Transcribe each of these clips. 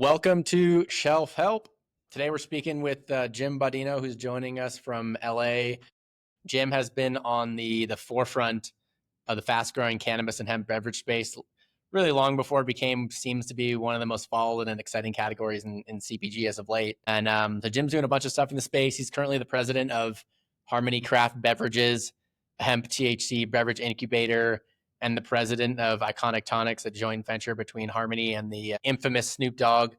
Welcome to Shelf Help. Today we're speaking with Jim Baudino, who's joining us from LA. Jim has been on the forefront of the fast-growing cannabis and hemp beverage space really long before it seems to be one of the most followed and exciting categories in CPG as of late. And so Jim's doing a bunch of stuff in the space. He's currently the president of Harmony Craft Beverages, a hemp THC beverage incubator, and the president of Iconic Tonics, a joint venture between Harmony and the infamous Snoop Dogg.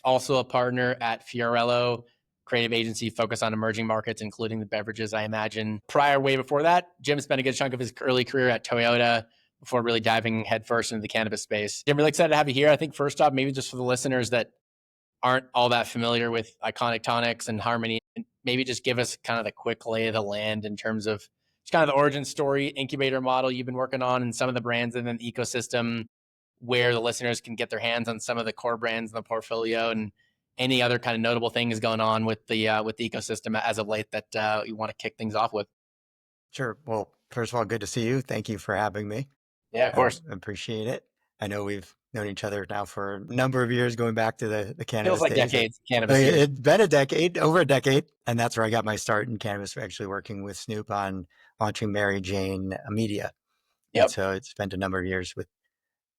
Also a partner at Fiorello, creative agency focused on emerging markets, including the beverages, I imagine. Way before that, Jim spent a good chunk of his early career at Toyota before really diving headfirst into the cannabis space. Jim, really excited to have you here. I think first off, maybe just for the listeners that aren't all that familiar with Iconic Tonics and Harmony, maybe just give us kind of the quick lay of the land in terms of just kind of the origin story, incubator model you've been working on, and some of the brands in the ecosystem where the listeners can get their hands on some of the core brands in the portfolio and any other kind of notable things going on with the ecosystem as of late that you want to kick things off with. Sure. Well, first of all, good to see you. Thank you for having me. Yeah, of course. Appreciate it. I know we've known each other now for a number of years, going back to the cannabis Feels like days. decades. Cannabis years. It's been over a decade. And that's where I got my start in cannabis, actually working with Snoop on launching Mary Jane Media. Yep. And so it's spent a number of years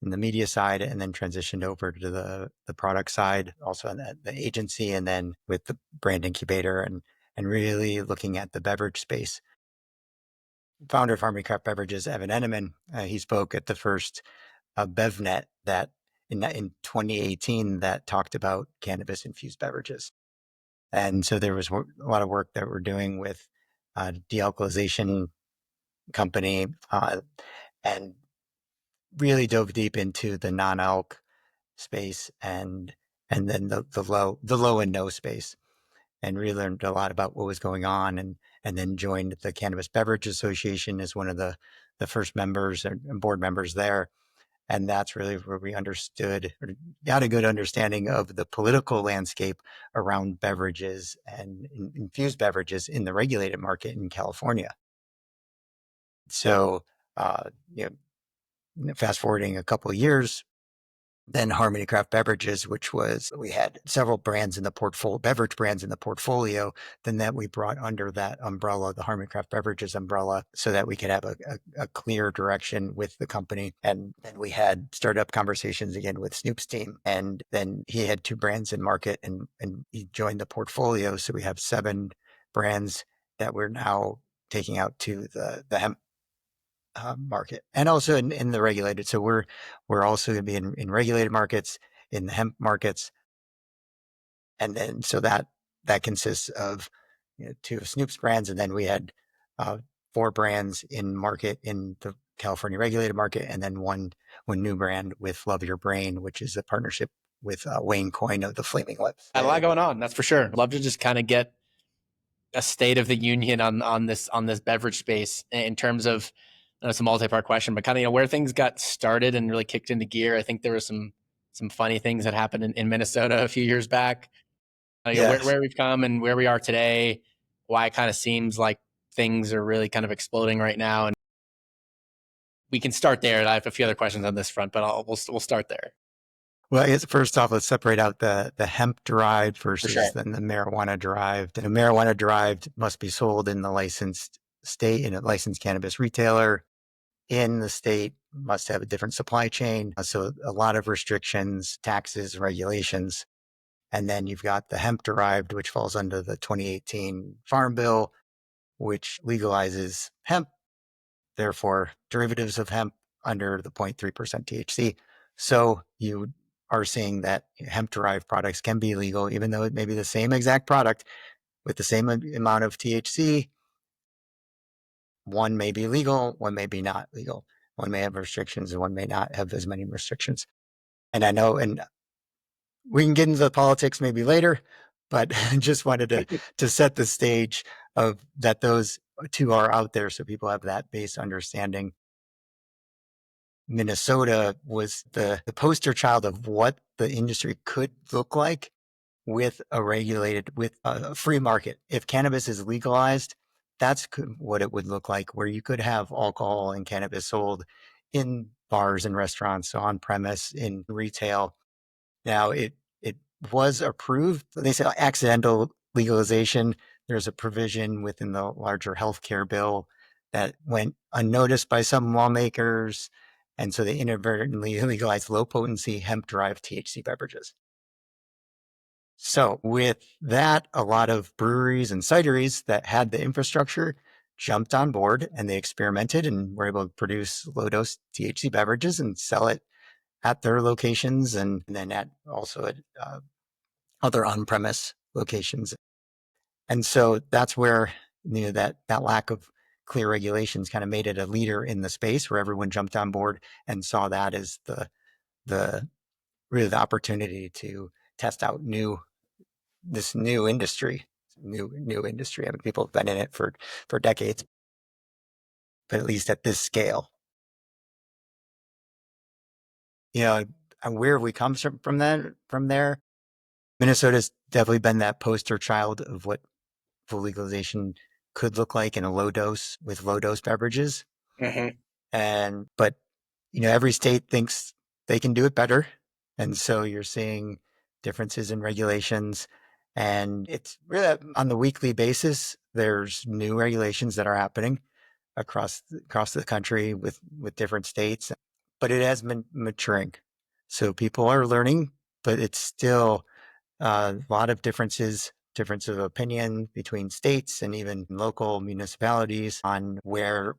in the media side and then transitioned over to the product side, also on the agency, and then with the brand incubator and really looking at the beverage space. Founder of Harmony Craft Beverages, Evan Enneman, he spoke at the first BevNet that in 2018 that talked about cannabis infused beverages. And so there was a lot of work that we're doing with dealcoholization company and really dove deep into the non-alc space and then the low and no space, and really learned a lot about what was going on, and then joined the Cannabis Beverage Association as one of the first members and board members there. And that's really where we understood or got a good understanding of the political landscape around beverages and infused beverages in the regulated market in California. So, fast forwarding a couple of years, then Harmony Craft Beverages, we had several brands in the portfolio, beverage brands in the portfolio, then that we brought under that umbrella, the Harmony Craft Beverages umbrella, so that we could have a clear direction with the company. And then we had startup conversations again with Snoop's team. And then he had 2 brands in market and he joined the portfolio. So we have 7 brands that we're now taking out to the hemp market, and also in the regulated. So we're also going to be in regulated markets, in the hemp markets, and then so that consists of 2 of Snoop's brands, and then we had 4 brands in market in the California regulated market, and then one new brand with Yer Brain, which is a partnership with Wayne Coyne of the Flaming Lips. A lot going on, that's for sure. Love to just kind of get a state of the union on this beverage space in terms of. It's a multi-part question, but kind of where things got started and really kicked into gear. I think there was some funny things that happened in Minnesota a few years back. Yes. Where we've come and where we are today, why it kind of seems like things are really kind of exploding right now. And we can start there. I have a few other questions on this front, but we'll start there. Well, I guess first off, let's separate out the hemp derived versus then the marijuana derived. And the marijuana derived must be sold in the licensed state, in a licensed cannabis retailer in the state, must have a different supply chain. So a lot of restrictions, taxes, regulations. And then you've got the hemp derived, which falls under the 2018 Farm Bill, which legalizes hemp, therefore derivatives of hemp under the 0.3% THC. So you are seeing that hemp derived products can be legal, even though it may be the same exact product with the same amount of THC. One may be legal, one may be not legal. One may have restrictions and one may not have as many restrictions. And I know, and we can get into the politics maybe later, but I just wanted to set the stage of that those 2 are out there so people have that base understanding. Minnesota was the poster child of what the industry could look like with a free market. If cannabis is legalized, that's what it would look like, where you could have alcohol and cannabis sold in bars and restaurants, on premise, in retail. Now it was approved. They say accidental legalization. There's a provision within the larger healthcare bill that went unnoticed by some lawmakers. And so they inadvertently legalized low potency hemp derived THC beverages. So with that, a lot of breweries and cideries that had the infrastructure jumped on board and they experimented and were able to produce low dose THC beverages and sell it at their locations and then at also at other on-premise locations. And so that's where that lack of clear regulations kind of made it a leader in the space where everyone jumped on board and saw that as the really the opportunity to test out this new industry. New industry. I mean, people have been in it for decades, but at least at this scale. And where have we come from there? Minnesota's definitely been that poster child of what full legalization could look like in a low dose with low dose beverages. But every state thinks they can do it better. And so you're seeing differences in regulations. And it's really on the weekly basis, there's new regulations that are happening across the country with different states. But it has been maturing. So people are learning, but it's still a lot of difference of opinion between states and even local municipalities on where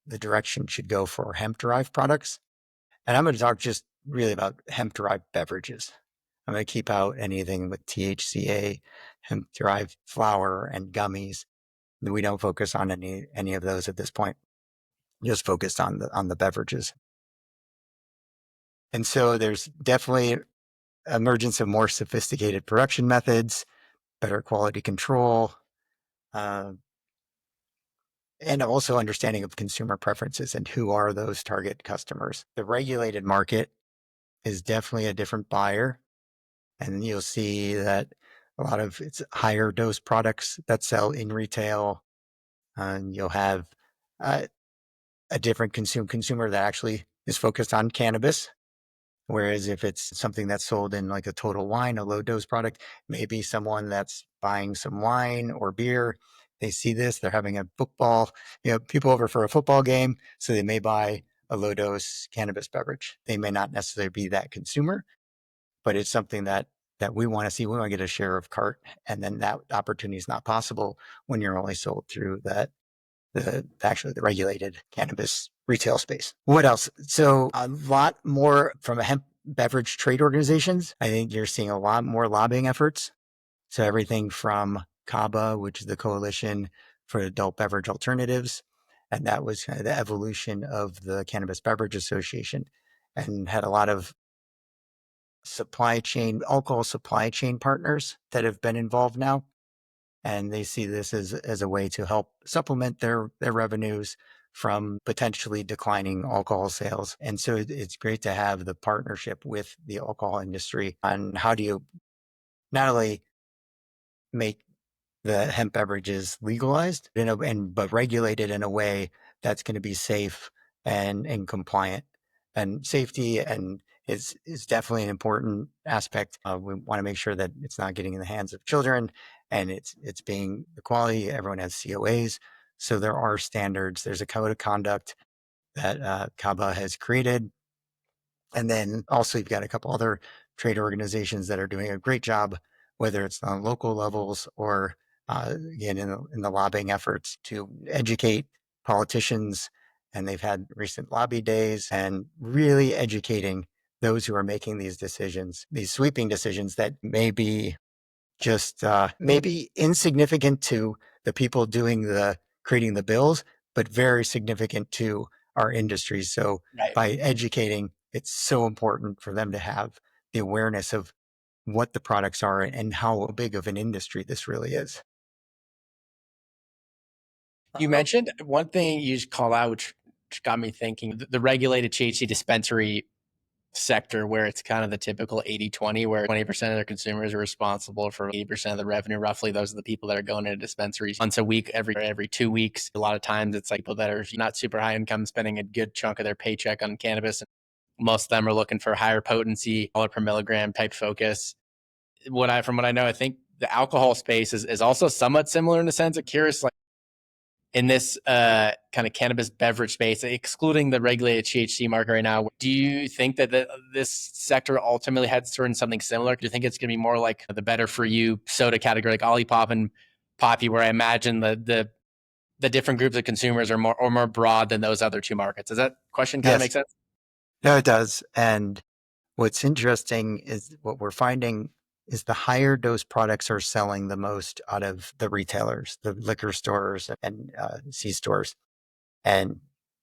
the direction should go for hemp-derived products. And I'm going to talk just really about hemp-derived beverages. I'm going to keep out anything with THCA, hemp-derived flower, and gummies. We don't focus on any of those at this point. Just focused on the beverages. And so there's definitely emergence of more sophisticated production methods, better quality control, and also understanding of consumer preferences and who are those target customers. The regulated market is definitely a different buyer. And you'll see that a lot of it's higher dose products that sell in retail. And you'll have a different consumer that actually is focused on cannabis. Whereas if it's something that's sold in like a total wine, a low dose product, maybe someone that's buying some wine or beer, they see this, they're having a football, people over for a football game. So they may buy a low dose cannabis beverage. They may not necessarily be that consumer, but it's something that we want to see. We want to get a share of cart. And then that opportunity is not possible when you're only sold through the regulated cannabis retail space. What else? So a lot more from a hemp beverage trade organizations. I think you're seeing a lot more lobbying efforts. So everything from CABA, which is the Coalition for Adult Beverage Alternatives, and that was kind of the evolution of the Cannabis Beverage Association, and had a lot of alcohol supply chain partners that have been involved now. And they see this as a way to help supplement their revenues from potentially declining alcohol sales. And so it's great to have the partnership with the alcohol industry on how do you not only make the hemp beverages legalized, but regulated in a way that's going to be safe and compliant. And safety is definitely an important aspect. We want to make sure that it's not getting in the hands of children, and it's being the quality. Everyone has COAs, so there are standards. There's a code of conduct that CABA has created, and then also you've got a couple other trade organizations that are doing a great job, whether it's on local levels or again in the lobbying efforts to educate politicians. And they've had recent lobby days and really educating those who are making these decisions, these sweeping decisions that may be just maybe insignificant to the people creating the bills, but very significant to our industry. So by educating, it's so important for them to have the awareness of what the products are and how big of an industry this really is. You mentioned one thing you just call out, which got me thinking, the regulated THC dispensary sector, where it's kind of the typical 80-20, where 20% of their consumers are responsible for 80% of the revenue. Roughly, those are the people that are going into dispensaries once a week, every 2 weeks. A lot of times it's like people that are not super high income spending a good chunk of their paycheck on cannabis. Most of them are looking for higher potency, dollar per milligram type focus. from what I know, I think the alcohol space is also somewhat similar in the sense of curious, like in this kind of cannabis beverage space, excluding the regulated THC market right now. Do you think that this sector ultimately heads towards something similar? Do you think it's going to be more like the better for you soda category, like Olipop and Poppy, where I imagine the different groups of consumers are more broad than those other two markets? Does that question kind of make Yes, sense? no, it does. And what's interesting is what we're finding is the higher dose products are selling the most out of the retailers, the liquor stores and C stores. And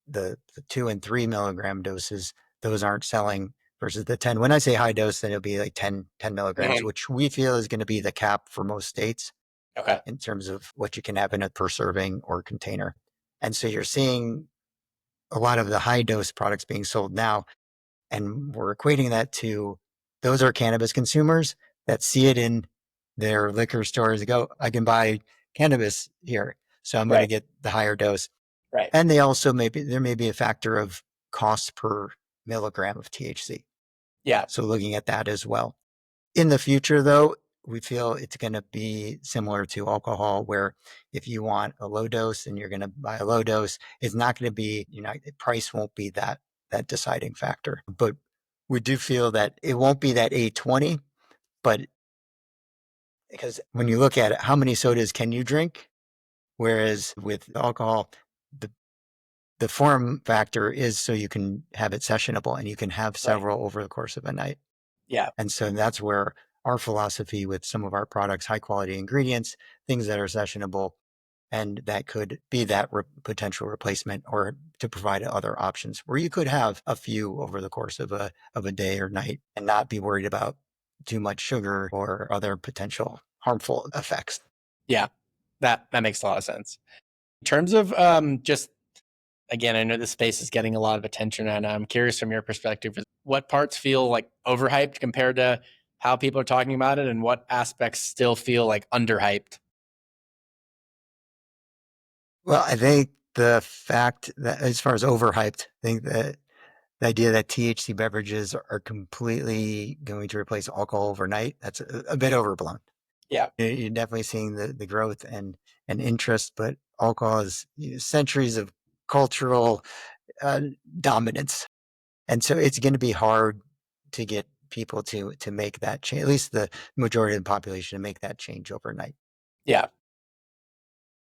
the 2 and 3 milligram doses, those aren't selling versus the 10. When I say high dose, then it'll be like 10 milligrams, Mm-hmm. which we feel is going to be the cap for most states Okay. in terms of what you can have in a per serving or container. And so you're seeing a lot of the high dose products being sold now. And we're equating that to those are cannabis consumers that see it in their liquor stores. They go, I can buy cannabis here. So I'm going to Right. get the higher dose. Right. And they also there may be a factor of cost per milligram of THC. Yeah. So looking at that as well. In the future, though, we feel it's going to be similar to alcohol, where if you want a low dose and you're going to buy a low dose, it's not going to be, the price won't be that deciding factor. But we do feel that it won't be that 820, but because when you look at it, how many sodas can you drink? Whereas with alcohol, the the form factor is so you can have it sessionable and you can have Right. several over the course of a night. Yeah. And so that's where our philosophy with some of our products, high quality ingredients, things that are sessionable, and that could be that potential replacement or to provide other options where you could have a few over the course of a day or night and not be worried about too much sugar or other potential harmful effects. Yeah. That makes a lot of sense. In terms of just again, I know this space is getting a lot of attention, and I'm curious from your perspective, what parts feel like overhyped compared to how people are talking about it, and what aspects still feel like underhyped? Well, I think the fact that as far as overhyped, I think that the idea that THC beverages are completely going to replace alcohol overnight, that's a bit overblown. Yeah. You're definitely seeing the growth and interest, but alcohol is centuries of cultural uh, dominance. And so it's going to be hard to get people to make that change, at least the majority of the population to make that change overnight. Yeah.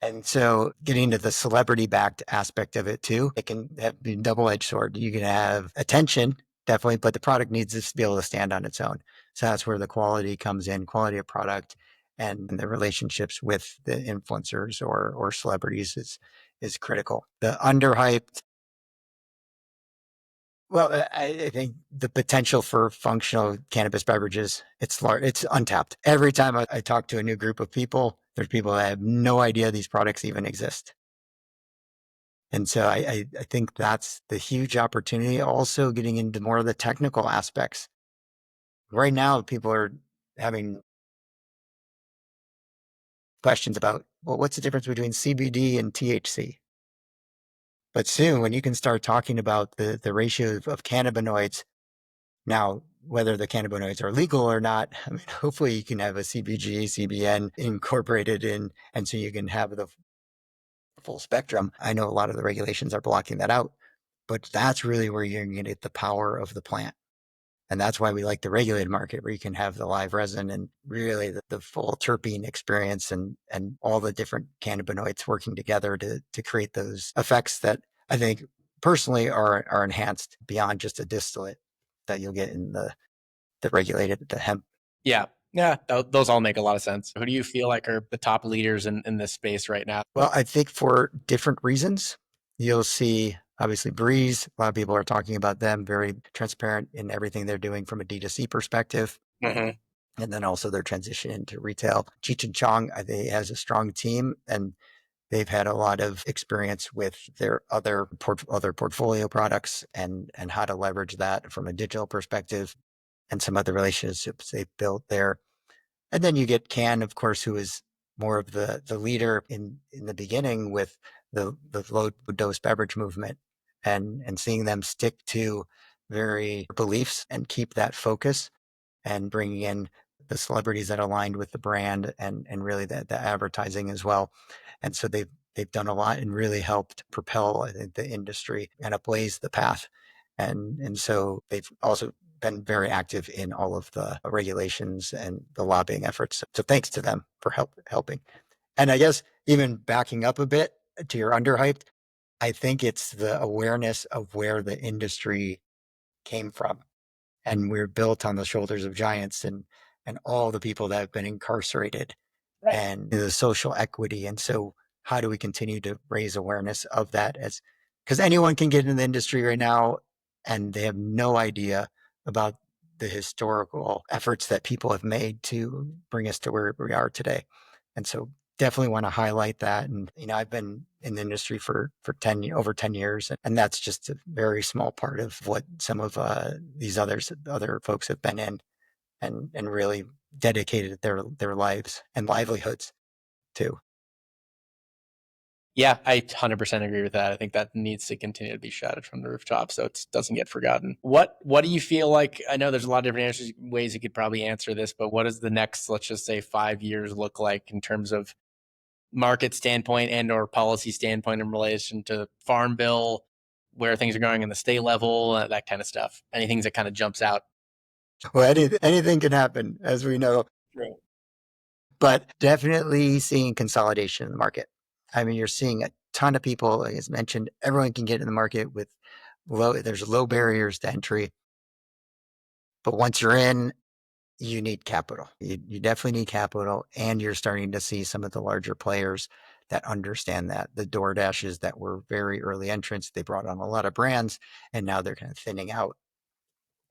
And so getting to the celebrity backed aspect of it too, it can be a double edged sword. You can have attention, definitely, but the product needs to be able to stand on its own. So that's where the quality comes in, quality of product and the relationships with the influencers or celebrities is critical. The underhyped, well, I think the potential for functional cannabis beverages, it's large, it's untapped. Every time I talk to a new group of people, there's people that have no idea these products even exist. And so I think that's the huge opportunity. Also getting into more of the technical aspects. Right now, people are having questions about, well, what's the difference between CBD and THC? But soon, when you can start talking about the ratio of cannabinoids, now, whether the cannabinoids are legal or not, I mean, hopefully you can have a CPG, CBN incorporated in, and so you can have the full spectrum. I know a lot of the regulations are blocking that out, but that's really where you're going to get the power of the plant. And that's why we like the regulated market where you can have the live resin and really the full terpene experience and all the different cannabinoids working together to create those effects that I think personally are enhanced beyond just a distillate that you'll get in the regulated, the hemp. Yeah. Yeah. Those all make a lot of sense. Who do you feel like are the top leaders in this space right now? Well, I think for different reasons, you'll see obviously Breeze. A lot of people are talking about them, very transparent in everything they're doing from a D2C perspective. Mm-hmm. And then also their transition into retail. Cheech and Chong, I think, has a strong team and they've had a lot of experience with their other portfolio products and how to leverage that from a digital perspective and some other relationships they've built there. And then you get Can, of course, who is more of the leader in the beginning with the low dose beverage movement and seeing them stick to very beliefs and keep that focus and bringing in the celebrities that aligned with the brand and really the advertising as well. And so they've done a lot and really helped propel, I think, the industry and blaze the path. And so they've also been very active in all of the regulations and the lobbying efforts. So thanks to them for helping. And I guess even backing up a bit to your underhyped, I think it's the awareness of where the industry came from. And we're built on the shoulders of giants and all the people that have been incarcerated Right. and the social equity. And so how do we continue to raise awareness of that? As because anyone can get in the industry right now and they have no idea about the historical efforts that people have made to bring us to where we are today. And so definitely want to highlight that. And, I've been in the industry for over 10 years, and that's just a very small part of what some of these other folks have been in and really dedicated their lives and livelihoods to. Yeah, I 100% agree with that. I think that needs to continue to be shouted from the rooftop so it doesn't get forgotten. What do you feel like? I know there's a lot of different ways you could probably answer this, but what does the next, let's just say, 5 years look like in terms of market standpoint and or policy standpoint in relation to farm bill, where things are going in the state level, that kind of stuff? Anything that kind of jumps out? Well, anything can happen, as we know. True. But definitely seeing consolidation in the market. I mean, you're seeing a ton of people, like as mentioned, everyone can get in the market with there's low barriers to entry. But once you're in, you need capital. You definitely need capital. And you're starting to see some of the larger players that understand that. The DoorDashes that were very early entrants, they brought on a lot of brands, and now they're kind of thinning out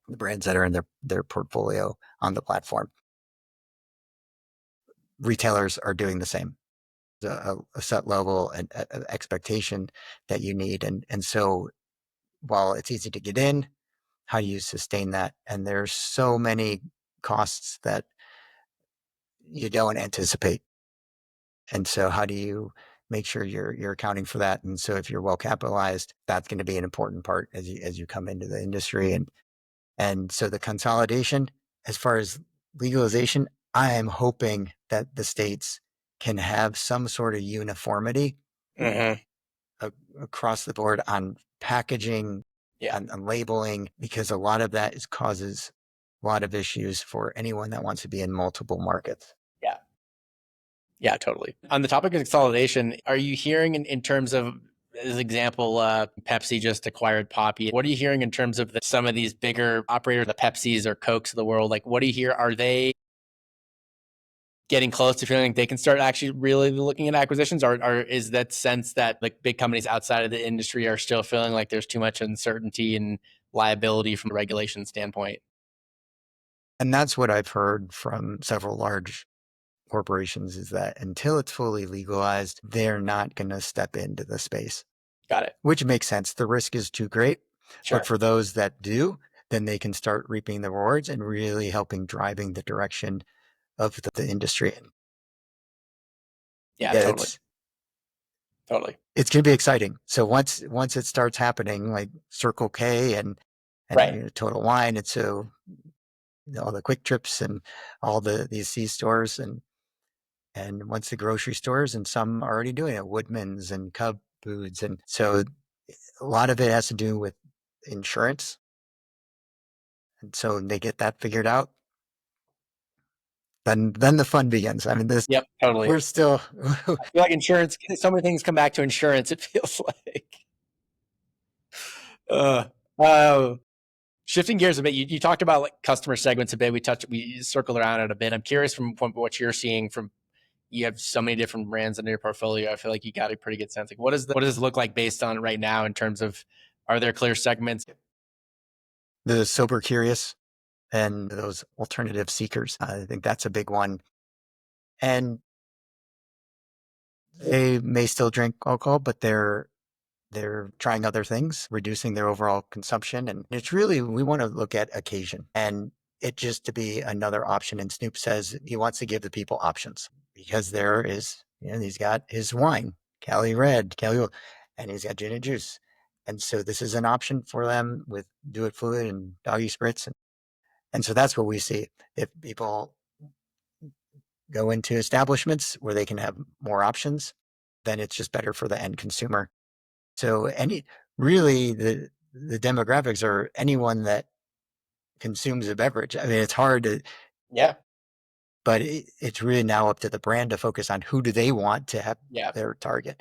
the brands that are in their portfolio on the platform. Retailers are doing the same. A set level and expectation that you need. And so while it's easy to get in, how do you sustain that? And there's so many costs that you don't anticipate. And so how do you make sure you're accounting for that? And so if you're well capitalized, that's going to be an important part as you come into the industry. And so the consolidation, as far as legalization, I am hoping that the states can have some sort of uniformity across the board on packaging, Yeah. on labeling, because a lot of that causes a lot of issues for anyone that wants to be in multiple markets. Yeah. Yeah, totally. On the topic of consolidation, are you hearing in terms of, as example, Pepsi just acquired Poppy? What are you hearing in terms of some of these bigger operators, the Pepsis or Cokes of the world? Like, what do you hear? Are they getting close to feeling like they can start actually really looking at acquisitions, or is that sense that like big companies outside of the industry are still feeling like there's too much uncertainty and liability from a regulation standpoint? And that's what I've heard from several large corporations is that until it's fully legalized, they're not going to step into the space. Got it. Which makes sense. The risk is too great. Sure. But for those that do, then they can start reaping the rewards and really helping driving the direction of the industry. Yeah, Yeah, totally. Totally. it's going to be exciting. So once it starts happening, like Circle K and Right. Total Wine, and so all the Quick Trips and all these C stores and once the grocery stores and some are already doing it, Woodman's and Cub Foods, and so a lot of it has to do with insurance, and so when they get that figured out, then the fun begins. I mean, Yep, totally. we're still I feel like insurance, so many things come back to insurance, it feels like. Uh, uh, Shifting gears a bit, you talked about like customer segments a bit. We circled around it a bit. I'm curious from what you're seeing from, you have so many different brands in your portfolio. I feel like you got a pretty good sense. Like, what does this look like based on right now in terms of, are there clear segments? the sober curious and those alternative seekers. I think that's a big one. And they may still drink alcohol, but they're trying other things, reducing their overall consumption. And it's really, we want to look at occasion and it just to be another option. And Snoop says he wants to give the people options because there is, he's got his wine, Cali Red, Cali, and he's got gin and juice. And so this is an option for them with Do It Fluid and Doggy Spritz. And so that's what we see. If people go into establishments where they can have more options, then it's just better for the end consumer. So really the demographics are anyone that consumes a beverage. I mean, it's hard to, Yeah. but it's really now up to the brand to focus on who do they want to have Yeah. their target.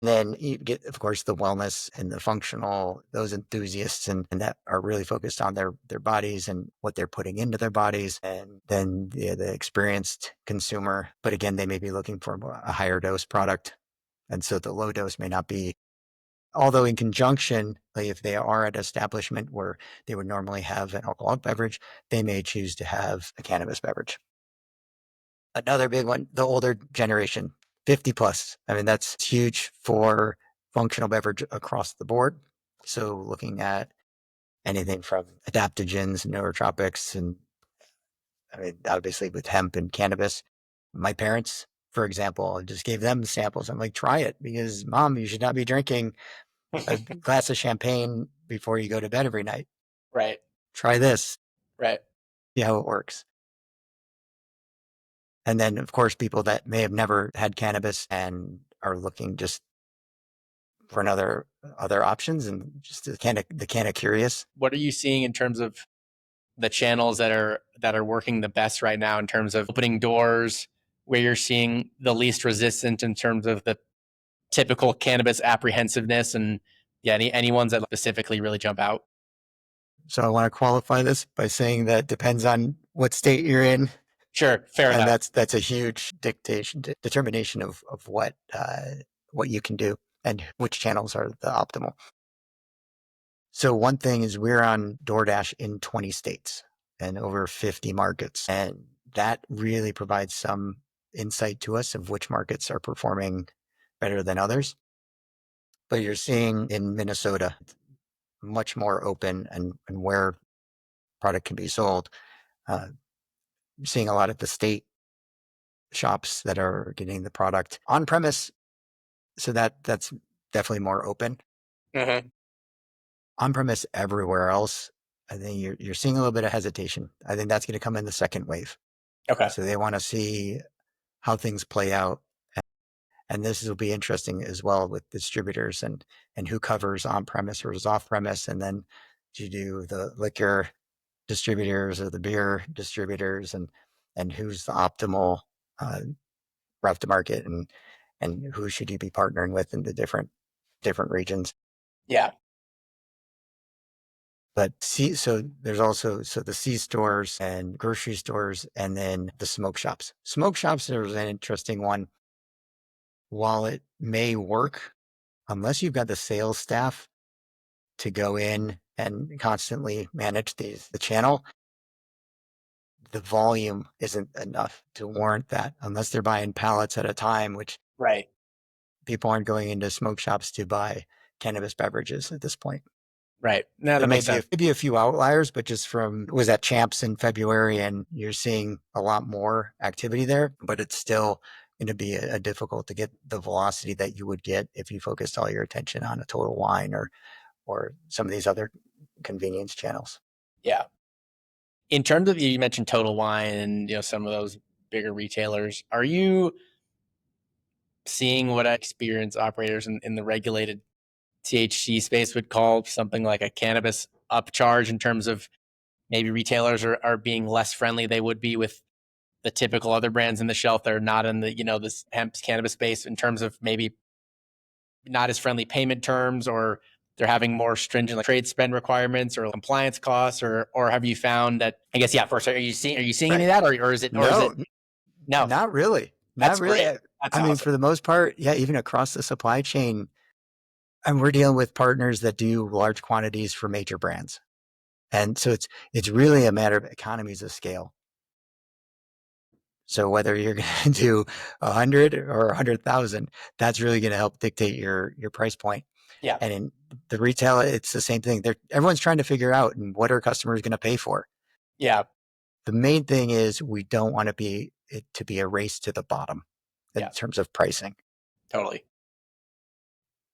Then you get, of course, the wellness and the functional, those enthusiasts and that are really focused on their bodies and what they're putting into their bodies. And then the experienced consumer, but again, they may be looking for a higher dose product. And so the low dose may not be, although in conjunction, like if they are at an establishment where they would normally have an alcoholic beverage, they may choose to have a cannabis beverage. Another big one, the older generation, 50 plus. I mean, that's huge for functional beverage across the board. So looking at anything from adaptogens, neurotropics, and I mean, obviously with hemp and cannabis. My parents, for example, I just gave them samples. I'm like, try it because mom, you should not be drinking a glass of champagne before you go to bed every night. Right. Try this. Right. See how it works. And then, of course, people that may have never had cannabis and are looking just for other options and just the kind of curious. What are you seeing in terms of the channels that are working the best right now in terms of opening doors, where you're seeing the least resistance in terms of the typical cannabis apprehensiveness, and yeah, any ones that specifically really jump out? So I want to qualify this by saying that depends on what state you're in. Sure, fair and enough. that's a huge determination of what you can do and which channels are the optimal. So one thing is we're on DoorDash in 20 states and over 50 markets, and that really provides some insight to us of which markets are performing better than others. But you're seeing in Minnesota much more open and where product can be sold. You're seeing a lot of the state shops that are getting the product on premise. So that's definitely more open. Mm-hmm. On premise everywhere else, I think you're seeing a little bit of hesitation. I think that's going to come in the second wave. Okay. So they want to see how things play out. And this will be interesting as well with distributors and who covers on premise versus off premise. And then do you do the liquor distributors or the beer distributors and who's the optimal route to market and who should you be partnering with in the different regions. Yeah. But so there's also the C stores and grocery stores and then the smoke shops. Smoke shops is an interesting one. While it may work, unless you've got the sales staff to go in and constantly manage the channel, the volume isn't enough to warrant that unless they're buying pallets at a time, which Right. people aren't going into smoke shops to buy cannabis beverages at this point. Right. No, that There makes might sense. be a few outliers, but just was at Champs in February and you're seeing a lot more activity there, but it's still going to be a difficult to get the velocity that you would get if you focused all your attention on a Total Wine or some of these other convenience channels. Yeah. In terms of, you mentioned Total Wine and some of those bigger retailers, are you seeing what experienced operators in the regulated THC space would call something like a cannabis upcharge, in terms of maybe retailers are being less friendly they would be with the typical other brands in the shelf that are not in the this hemp cannabis space, in terms of maybe not as friendly payment terms, or they're having more stringent trade spend requirements or compliance costs, or have you found that, I guess, yeah, first, are you seeing any of that, or is it No, no? not really. That's Not really. great. That's I mean, awesome. for the most part, yeah, even across the supply chain, and we're dealing with partners that do large quantities for major brands. And so it's really a matter of economies of scale. So whether you're going to do 100 or 100,000, that's really going to help dictate your price point. Yeah. And in the retail, it's the same thing. Everyone's trying to figure out what are customers going to pay for. Yeah. The main thing is we don't want it to be a race to the bottom in terms of pricing. Totally.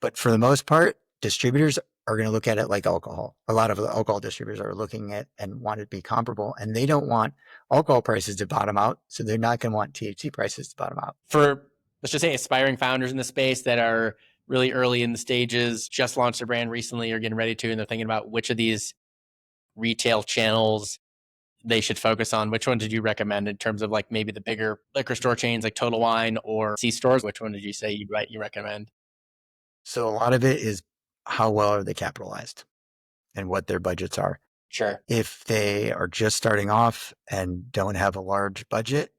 But for the most part, distributors are going to look at it like alcohol. A lot of the alcohol distributors are looking at and want it to be comparable, and they don't want alcohol prices to bottom out. So they're not going to want THC prices to bottom out. For, let's just say, aspiring founders in the space that are really early in the stages, just launched their brand recently or getting ready to, and they're thinking about which of these retail channels they should focus on, which one did you recommend in terms of like maybe the bigger liquor store chains like Total Wine or C stores? Which one did you say you recommend? So a lot of it is how well are they capitalized and what their budgets are. Sure. If they are just starting off and don't have a large budget,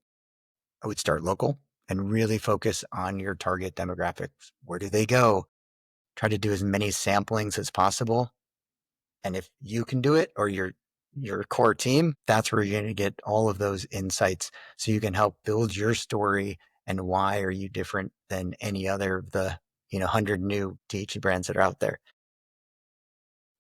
I would start local and really focus on your target demographics. Where do they go? Try to do as many samplings as possible. And if you can do it or your core team, that's where you're going to get all of those insights so you can help build your story and why are you different than any other of the 100 new THC brands that are out there.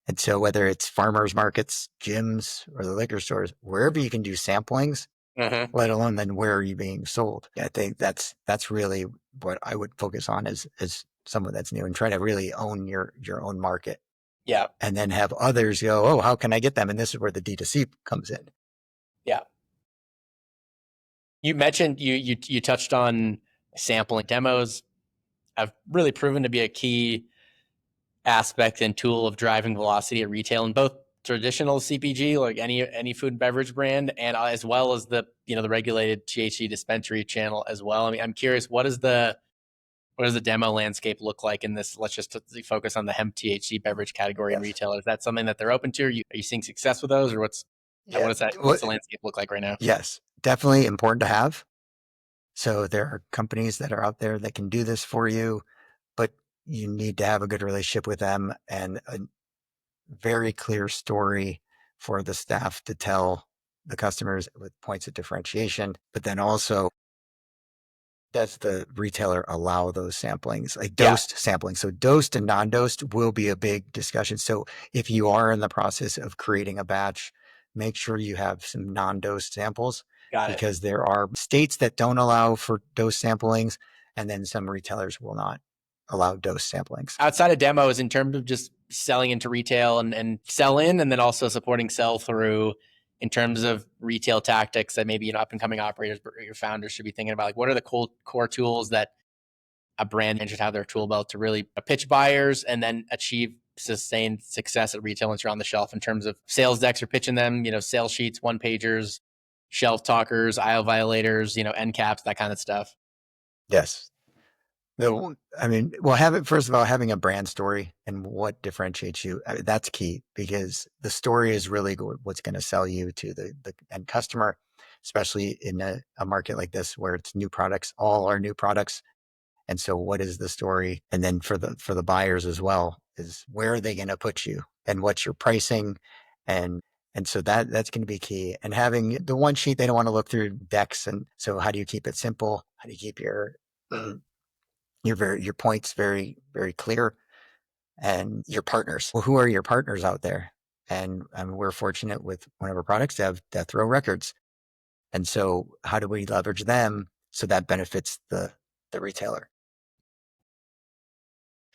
And so whether it's farmers markets, gyms, or the liquor stores, wherever you can do samplings, let alone then where are you being sold? I think that's really what I would focus on as someone that's new, and try to really own your own market. Yeah. And then have others go, oh, how can I get them? And this is where the D2C comes in. Yeah. You mentioned you touched on sampling. Demos have really proven to be a key aspect and tool of driving velocity at retail in both traditional CPG, like any food and beverage brand, and as well as the the regulated THC dispensary channel as well. I mean, I'm curious, what does the demo landscape look like in this? Let's just focus on the hemp THC beverage category in retail. Is that something that they're open to? Are you seeing success with those, or what does that? What's the landscape look like right now? Yes, definitely important to have. So there are companies that are out there that can do this for you, but you need to have a good relationship with them and a very clear story for the staff to tell the customers with points of differentiation. But then also, does the retailer allow those samplings, like dosed sampling? So dosed and non-dosed will be a big discussion. So if you are in the process of creating a batch, make sure you have some non-dosed samples. Got it. Because there are states that don't allow for dose samplings, and then some retailers will not allow dose samplings. Outside of demos, in terms of just selling into retail and sell in, and then also supporting sell through, in terms of retail tactics that maybe up and coming operators or your founders should be thinking about, like what are the core tools that a brand should have their tool belt to really pitch buyers and then achieve sustained success at retail once you're on the shelf, in terms of sales decks or pitching them, sales sheets, one pagers, shelf talkers, aisle violators, end caps, that kind of stuff. Yes. First of all, having a brand story and what differentiates you, that's key, because the story is really what's going to sell you to the end customer, especially in a market like this where it's new products, all are new products. And so what is the story? And then for the buyers as well, is where are they going to put you and what's your pricing? And so that's going to be key. And having the one sheet, they don't want to look through decks. And so how do you keep it simple? How do you keep your points very, very clear? And your partners. Well, who are your partners out there? And we're fortunate with one of our products to have Death Row Records. And so how do we leverage them so that benefits the retailer?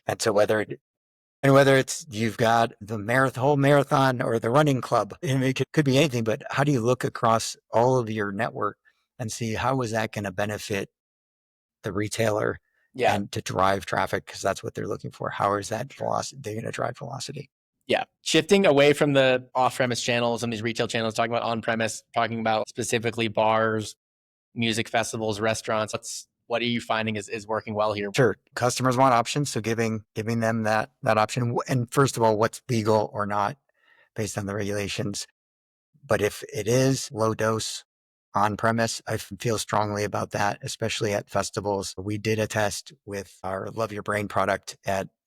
And so whether it's you've got the whole marathon or the running club, it could be anything, but how do you look across all of your network and see how is that going to benefit the retailer and to drive traffic? Because that's what they're looking for. How is that velocity? They're going to drive velocity. Yeah. Shifting away from the off-premise channels and these retail channels, talking about on-premise, talking about specifically bars, music festivals, restaurants. What are you finding is working well here? Sure. Customers want options. So giving them that option. And first of all, what's legal or not based on the regulations. But if it is low dose on premise, I feel strongly about that, especially at festivals. We did a test with our Love Yer Brain product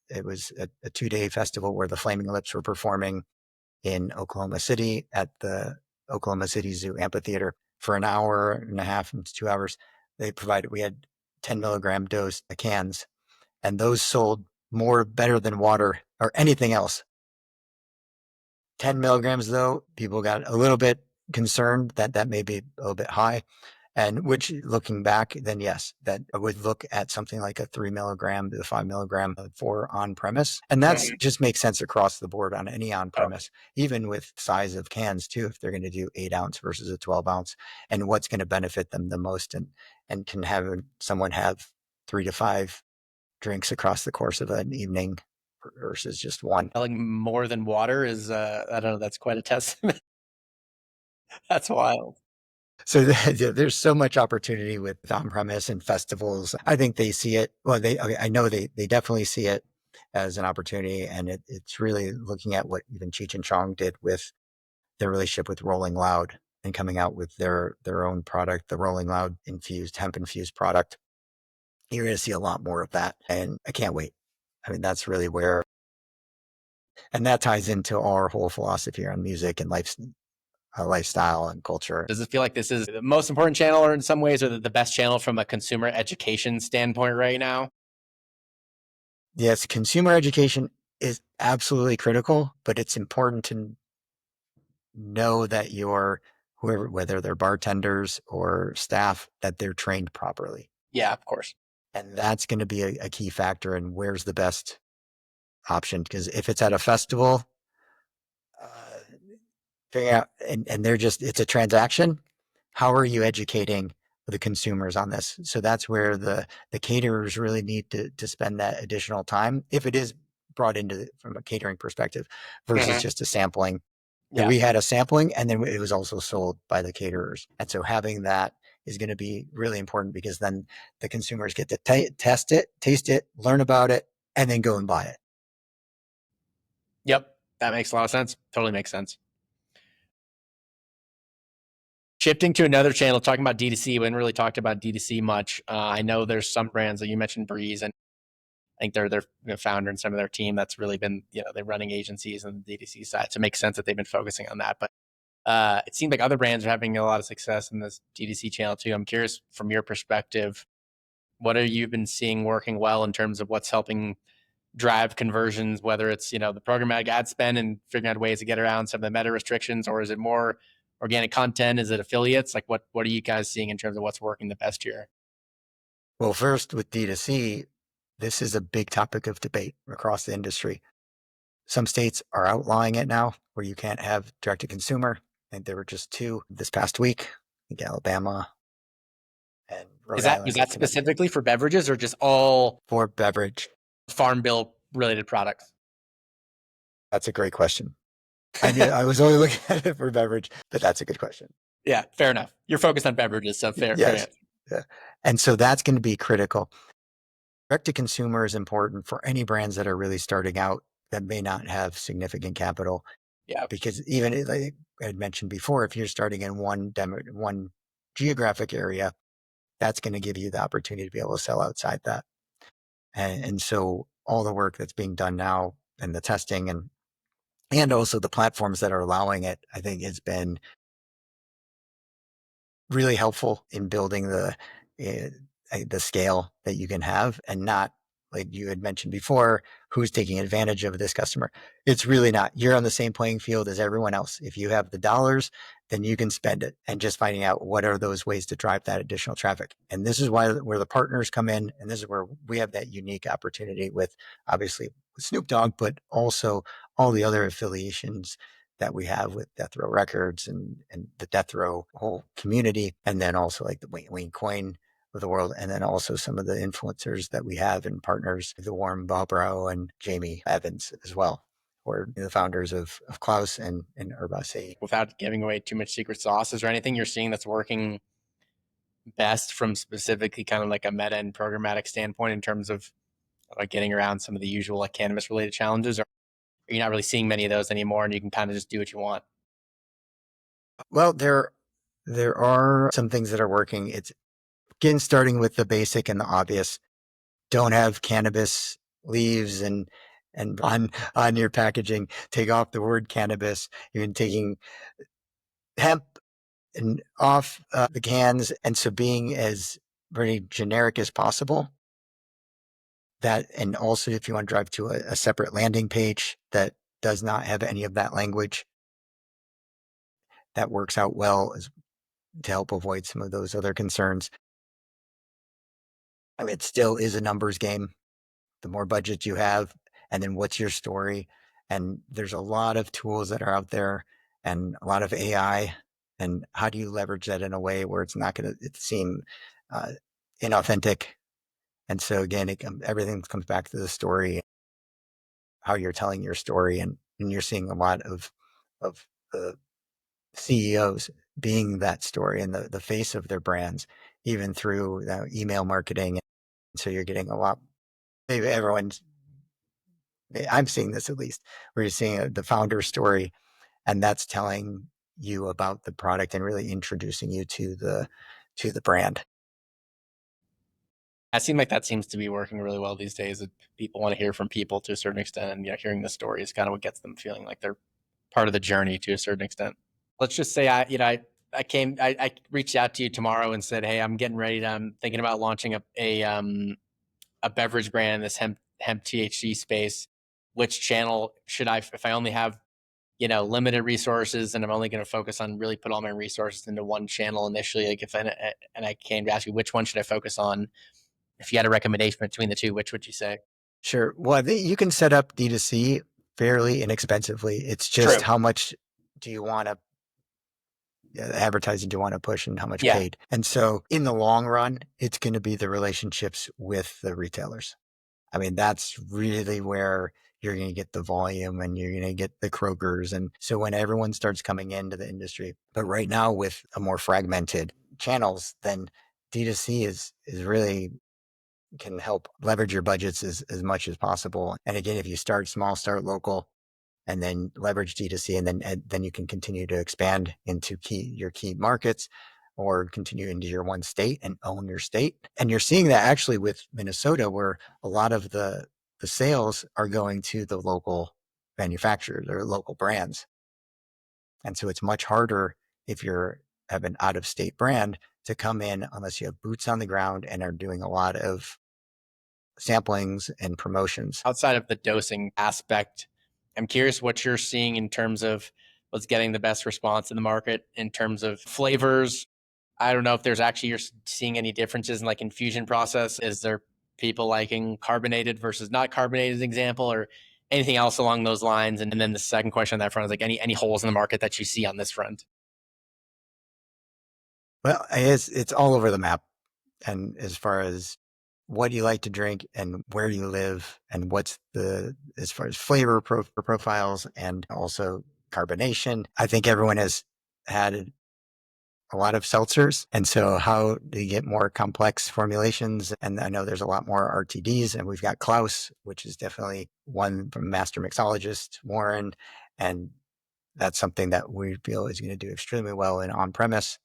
it was a 2-day festival where the Flaming Lips were performing in Oklahoma City at the Oklahoma City Zoo Amphitheater for an hour and a half to 2 hours. We had 10 milligram dose cans, and those sold better than water or anything else. 10 milligrams though, people got a little bit concerned that may be a little bit high. And which, looking back, then yes, that I would look at something like a 3 milligram to 5 milligram for on premise. And that's just makes sense across the board on any on premise, even with size of cans too, if they're going to do 8 ounce versus a 12 ounce, and what's going to benefit them the most. And can have someone have 3 to 5 drinks across the course of an evening versus just one. Selling more than water is, I don't know, that's quite a testament. That's wild. So there's so much opportunity with on-premise and festivals. I think they see it. Well, I know they definitely see it as an opportunity, and it's really looking at what even Cheech and Chong did with their relationship with Rolling Loud and coming out with their own product, the Rolling Loud infused hemp infused product. You're going to see a lot more of that, and I can't wait. I mean, that's really where, and that ties into our whole philosophy on music and lifestyle and culture. Does it feel like this is the most important channel, or in some ways, or the best channel from a consumer education standpoint right now? Yes, consumer education is absolutely critical, but it's important to know that whoever, whether they're bartenders or staff, that they're trained properly. Yeah, of course. And that's going to be a key factor in where's the best option. Because if it's at a festival, uh, figuring out, and they're just, it's a transaction. How are you educating the consumers on this? So that's where the caterers really need to spend that additional time, if it is brought into from a catering perspective versus just a sampling. Yeah. We had a sampling, and then it was also sold by the caterers. And so having that is going to be really important, because then the consumers get to test it, taste it, learn about it, and then go and buy it. Yep. That makes a lot of sense. Totally makes sense. Shifting to another channel, talking about D2C. We haven't really talked about D2C much. I know there's some brands that you mentioned, Breeze, and I think they're founder and some of their team that's really been, they're running agencies on the D2C side. So it makes sense that they've been focusing on that. But it seems like other brands are having a lot of success in this D2C channel too. I'm curious, from your perspective, what have you been seeing working well in terms of what's helping drive conversions, whether it's, the programmatic ad spend and figuring out ways to get around some of the meta restrictions, or is it more organic content? Is it affiliates? Like what are you guys seeing in terms of what's working the best here? Well, first with D2C, this is a big topic of debate across the industry. Some states are outlawing it now, where you can't have direct to consumer. I think there were just 2 this past week. I think Alabama and Rhode Island. Is that specifically for beverages, or just all for beverage farm bill related products? That's a great question. I was only looking at it for beverage, but that's a good question. Yeah, fair enough. You're focused on beverages, so fair. Yes. Fair. Yeah. And so that's going to be critical. Direct to consumer is important for any brands that are really starting out that may not have significant capital. Yeah. Because even like I had mentioned before, if you're starting in one geographic area, that's going to give you the opportunity to be able to sell outside that. And so all the work that's being done now, and the testing and also the platforms that are allowing it, I think has been really helpful in building the scale that you can have, and not, like you had mentioned before, who's taking advantage of this customer. It's really not. You're on the same playing field as everyone else. If you have the dollars, then you can spend it, and just finding out what are those ways to drive that additional traffic. And this is where the partners come in. And this is where we have that unique opportunity with, obviously, with Snoop Dogg, but also all the other affiliations that we have with Death Row Records and the Death Row whole community. And then also like the Wayne Coyne of the world. And then also some of the influencers that we have and partners, the Warren Balbrow and Jamie Evans as well, or the founders of Klaus and Herbacea. Without giving away too much secret sauces or anything you're seeing that's working best from specifically kind of like a meta and programmatic standpoint in terms of like getting around some of the usual like cannabis related challenges, or you're not really seeing many of those anymore and you can kind of just do what you want? Well, there are some things that are working. It's again starting with the basic and the obvious. Don't have cannabis leaves and on your packaging. Take off the word cannabis. Even taking hemp and off the cans, and so being as very generic as possible. That, and also if you want to drive to a separate landing page that does not have any of that language, that works out well to help avoid some of those other concerns. I mean, it still is a numbers game. The more budget you have, and then what's your story? And there's a lot of tools that are out there and a lot of AI. And how do you leverage that in a way where it's not going to seem uh, inauthentic? And so again, everything comes back to the story, how you're telling your story, and you're seeing a lot of the CEOs being that story and the face of their brands, even through email marketing. So you're getting a lot. Maybe I'm seeing this at least, where you're seeing the founder story, and that's telling you about the product and really introducing you to the brand. I seem like that seems to be working really well these days. That people want to hear from people to a certain extent, and hearing the story is kind of what gets them feeling like they're part of the journey to a certain extent. Let's just say I reached out to you tomorrow and said, hey, I'm getting ready to, I'm thinking about launching a beverage brand in this hemp THC space. Which channel should I, if I only have limited resources and I'm only going to focus on, really put all my resources into one channel initially, like and I came to ask you, which one should I focus on? If you had a recommendation between the two, which would you say? Sure. Well, you can set up D2C fairly inexpensively. It's just True. how much do you want to advertising do you want to push and how much Yeah. paid. And so in the long run, it's going to be the relationships with the retailers. I mean, that's really where you're going to get the volume and you're going to get the Krogers. And so when everyone starts coming into the industry, but right now with a more fragmented channels, then D2C is really can help leverage your budgets as much as possible. And again, if you start small, start local, and then leverage D2C, and then you can continue to expand into your key markets or continue into your one state and own your state. And you're seeing that actually with Minnesota, where a lot of the sales are going to the local manufacturers or local brands. And so it's much harder if you're have an out of state brand to come in unless you have boots on the ground and are doing a lot of samplings and promotions. Outside of the dosing aspect, I'm curious what you're seeing in terms of what's getting the best response in the market in terms of flavors. I don't know if there's actually, you're seeing any differences in like infusion process. Is there people liking carbonated versus not carbonated, as an example, or anything else along those lines? And then the second question on that front is like any holes in the market that you see on this front? Well, it's all over the map. And as far as what you like to drink and where you live and what's as far as flavor profiles and also carbonation, I think everyone has had a lot of seltzers. And so how do you get more complex formulations? And I know there's a lot more RTDs, and we've got Klaus, which is definitely one from master mixologist Warren. And that's something that we feel is going to do extremely well in on premise.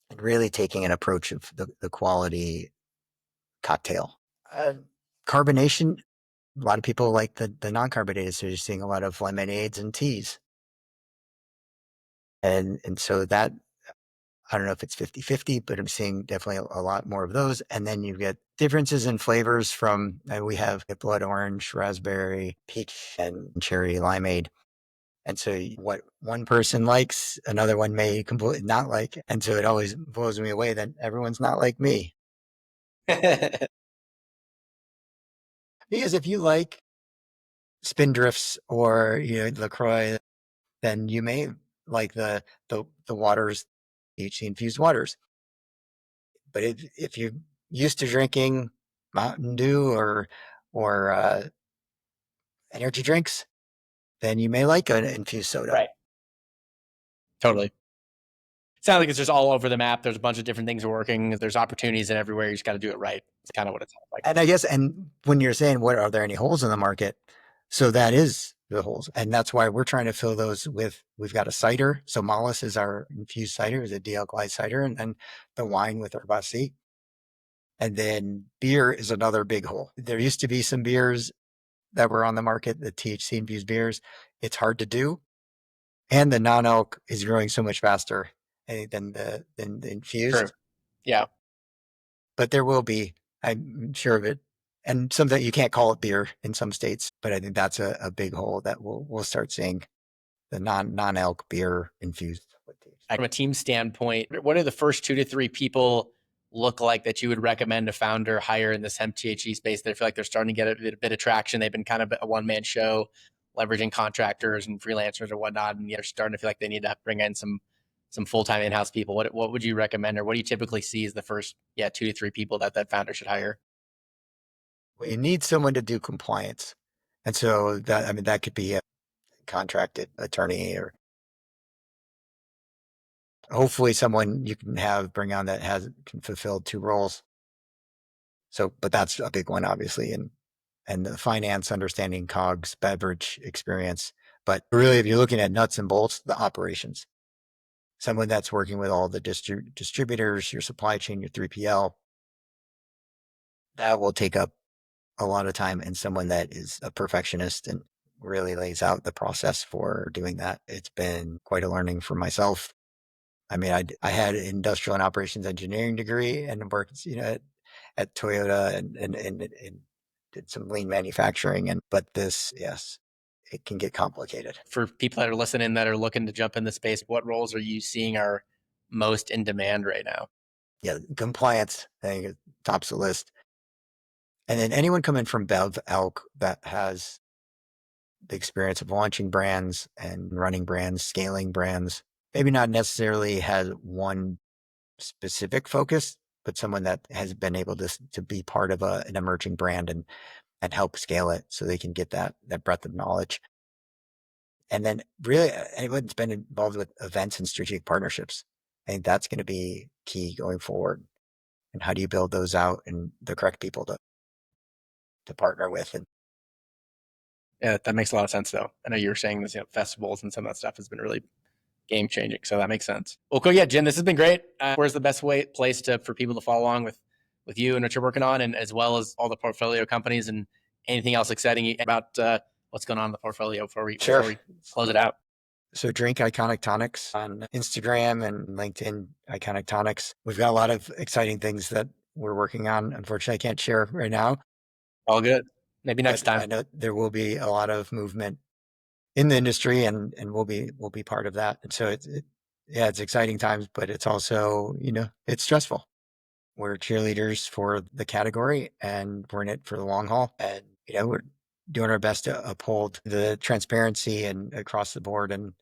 And really taking an approach of the quality cocktail. Carbonation, a lot of people like the non-carbonated, so you're seeing a lot of lemonades and teas. And so that, I don't know if it's 50-50, but I'm seeing definitely a lot more of those. And then you get differences in flavors from, we have blood orange, raspberry, peach, and cherry limeade. And so what one person likes, another one may completely not like. And so it always blows me away that everyone's not like me. Because if you like Spindrifts or LaCroix, then you may like the waters, THC infused waters. But if you're used to drinking Mountain Dew or energy drinks, then you may like an infused soda. Right. Totally. Sounds like it's just all over the map. There's a bunch of different things working. There's opportunities in everywhere. You just got to do it right. It's kind of what it sounds like. And I guess, and when you're saying, what are there any holes in the market? So that is the holes. And that's why we're trying to fill those we've got a cider. So Mollis is our infused cider, is a de-alkalized cider, and then the wine with Herbacea. And then beer is another big hole. There used to be some beers that were on the market, the THC infused beers. It's hard to do. And the non-alc is growing so much faster than the infused. True. Yeah. But there will be, I'm sure of it. And some that you can't call it beer in some states, but I think that's a big hole that we'll start seeing, the non-alc beer infused with THC. From a team standpoint, what are the first 2 to 3 people look like that you would recommend a founder hire in this hemp THC space? They feel like they're starting to get a bit of traction. They've been kind of a one-man show, leveraging contractors and freelancers or whatnot, and they're starting to feel like they need to bring in some full-time in-house people. What would you recommend, or what do you typically see as the first 2 to 3 people that founder should hire? Well, you need someone to do compliance. And so that could be a contracted attorney, or hopefully someone you can bring on that can fulfill 2 roles. So, but that's a big one, obviously. And the finance, understanding COGS, beverage experience. But really, if you're looking at nuts and bolts, the operations, someone that's working with all the distributors, your supply chain, your 3PL, that will take up a lot of time, and someone that is a perfectionist and really lays out the process for doing that. It's been quite a learning for myself. I mean, I had an industrial and operations engineering degree and worked, at Toyota and did some lean manufacturing. But yes, it can get complicated. For people that are listening that are looking to jump in the space, what roles are you seeing are most in demand right now? Yeah, compliance, I think it tops the list. And then anyone coming from Bev Elk that has the experience of launching brands and running brands, scaling brands, maybe not necessarily has one specific focus, but someone that has been able to be part of an emerging brand and help scale it so they can get that breadth of knowledge. And then really anyone that's been involved with events and strategic partnerships, I think that's going to be key going forward. And how do you build those out and the correct people to partner with? And Yeah, that makes a lot of sense, though. I know you were saying this, festivals and some of that stuff has been really game changing, so that makes sense. Well, cool. Yeah, Jim, this has been great. Where's the best place for people to follow along with you and what you're working on, and as well as all the portfolio companies and anything else exciting about what's going on in the portfolio before we close it out? So drink Iconic Tonics on Instagram and LinkedIn, Iconic Tonics. We've got a lot of exciting things that we're working on. Unfortunately, I can't share right now. All good. Maybe next time. I know there will be a lot of movement in the industry, and we'll be part of that. And so it's exciting times, but it's also, it's stressful. We're cheerleaders for the category, and we're in it for the long haul. And, we're doing our best to uphold the transparency and across the board. And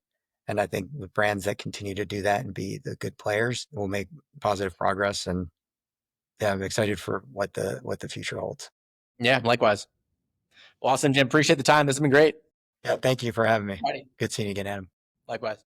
I think the brands that continue to do that and be the good players will make positive progress. And yeah, I'm excited for what the future holds. Yeah, likewise. Well, awesome, Jim. Appreciate the time. This has been great. Yeah, thank you for having me. Alrighty. Good seeing you again, Adam. Likewise.